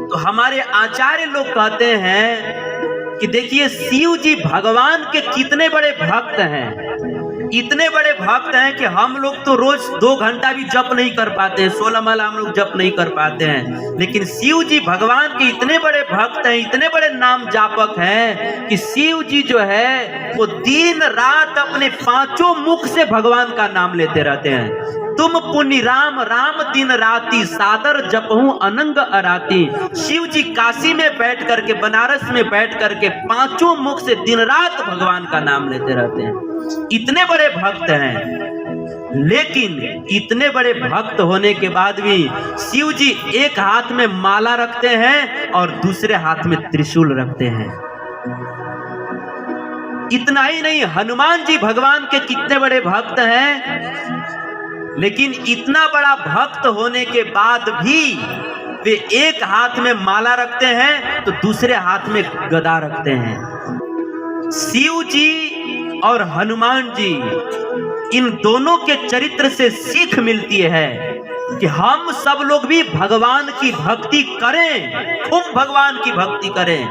तो हमारे आचार्य लोग कहते हैं कि देखिए शिव जी भगवान के कितने बड़े भक्त हैं, इतने बड़े भक्त हैं कि हम लोग तो रोज 2 घंटा भी जप नहीं कर पाते हैं, 16 माला हम लोग जप नहीं कर पाते हैं, लेकिन शिव जी भगवान के इतने बड़े भक्त हैं, इतने बड़े नाम जापक हैं कि शिव जी जो है वो दिन रात अपने 5 मुख से भगवान का नाम लेते रहते हैं। तुम पुनि राम राम दिन राती सादर जपहूं अनंग अराती। शिव जी काशी में बैठ करके, बनारस में बैठ करके 5 मुख से दिन रात भगवान का नाम लेते रहते हैं। इतने बड़े भक्त हैं, लेकिन इतने बड़े भक्त होने के बाद भी शिव जी एक हाथ में माला रखते हैं और दूसरे हाथ में त्रिशूल रखते हैं। इतना ही नहीं, हनुमान जी भगवान के कितने बड़े भक्त हैं, लेकिन इतना बड़ा भक्त होने के बाद भी वे एक हाथ में माला रखते हैं तो दूसरे हाथ में गदा रखते हैं। शिव जी और हनुमान जी, इन दोनों के चरित्र से सीख मिलती है कि हम सब लोग भी भगवान की भक्ति करें, खूब भगवान की भक्ति करें,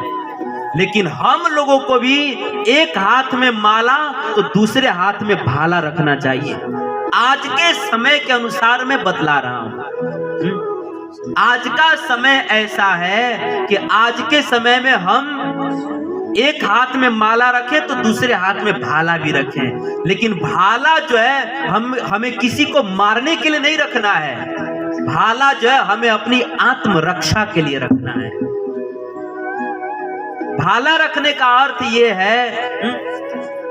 लेकिन हम लोगों को भी एक हाथ में माला तो दूसरे हाथ में भाला रखना चाहिए। आज के समय के अनुसार मैं बतला रहा हूं। आज का समय ऐसा है कि आज के समय में हम एक हाथ में माला रखें तो दूसरे हाथ में भाला भी रखें, लेकिन भाला जो है हमें किसी को मारने के लिए नहीं रखना है। भाला जो है हमें अपनी आत्मरक्षा के लिए रखना है। भाला रखने का अर्थ ये है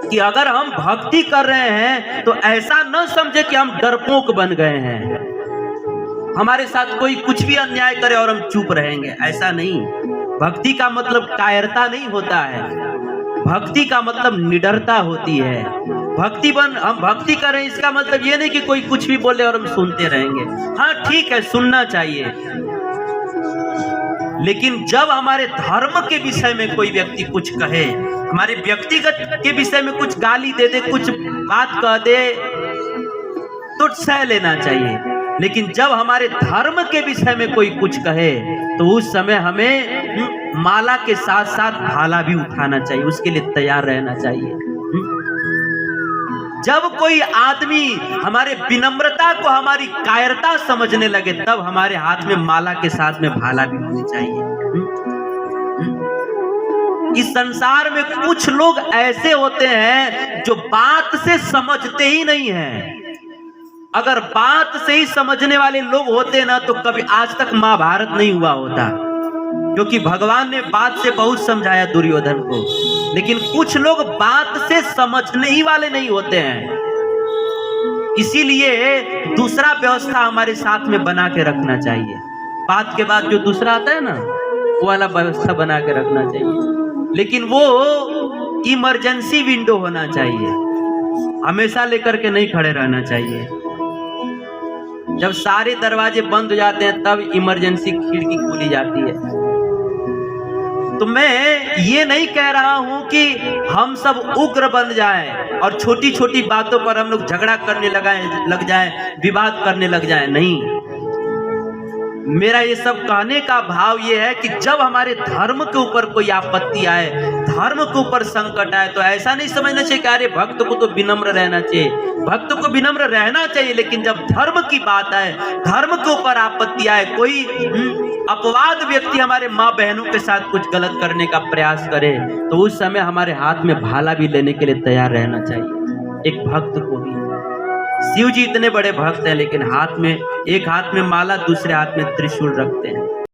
कि अगर हम भक्ति कर रहे हैं तो ऐसा न समझे कि हम डरपोक बन गए हैं, हमारे साथ कोई कुछ भी अन्याय करे और हम चुप रहेंगे, ऐसा नहीं। भक्ति का मतलब कायरता नहीं होता है, भक्ति का मतलब निडरता होती है। हम भक्ति करें इसका मतलब ये नहीं कि कोई कुछ भी बोले और हम सुनते रहेंगे। हाँ ठीक है, सुनना चाहिए, लेकिन जब हमारे धर्म के विषय में कोई व्यक्ति कुछ कहे, हमारे व्यक्तिगत के विषय में कुछ गाली दे दे, कुछ बात कह दे, तो सह लेना चाहिए। लेकिन जब हमारे धर्म के विषय में कोई कुछ कहे तो उस समय हमें माला के साथ साथ भाला भी उठाना चाहिए, उसके लिए तैयार रहना चाहिए। जब कोई आदमी हमारे विनम्रता को हमारी कायरता समझने लगे, तब हमारे हाथ में माला के साथ में भाला भी होनी चाहिए। इस संसार में कुछ लोग ऐसे होते हैं जो बात से समझते ही नहीं हैं। अगर बात से ही समझने वाले लोग होते ना तो कभी आज तक महाभारत नहीं हुआ होता, क्योंकि भगवान ने बात से बहुत समझाया दुर्योधन को। लेकिन कुछ लोग बात से समझने ही वाले नहीं होते हैं, इसीलिए दूसरा व्यवस्था हमारे साथ में बना के रखना चाहिए। बात के बाद जो दूसरा आता है ना, वो वाला व्यवस्था बना के रखना चाहिए, लेकिन वो इमरजेंसी विंडो होना चाहिए, हमेशा लेकर के नहीं खड़े रहना चाहिए। जब सारे दरवाजे बंद हो जाते हैं तब इमरजेंसी खिड़की खोली जाती है। तो मैं ये नहीं कह रहा हूं कि हम सब उग्र बन जाएं और छोटी छोटी बातों पर हम लोग झगड़ा करने लग जाएं, विवाद करने लग जाएं, नहीं। मेरा ये सब कहने का भाव ये है कि जब हमारे धर्म के ऊपर कोई आपत्ति आए, धर्म के ऊपर संकट आए, तो ऐसा नहीं समझना चाहिए कि अरे भक्त को तो विनम्र रहना चाहिए। भक्त को विनम्र रहना चाहिए, लेकिन जब धर्म की बात आए, धर्म के ऊपर आपत्ति आए, कोई अपवाद व्यक्ति हमारे माँ बहनों के साथ कुछ गलत करने का प्रयास करे, तो उस समय हमारे हाथ में भाला भी लेने के लिए तैयार रहना चाहिए। एक भक्त को भी, शिव जी इतने बड़े भक्त हैं, लेकिन एक हाथ में माला, दूसरे हाथ में त्रिशूल रखते हैं।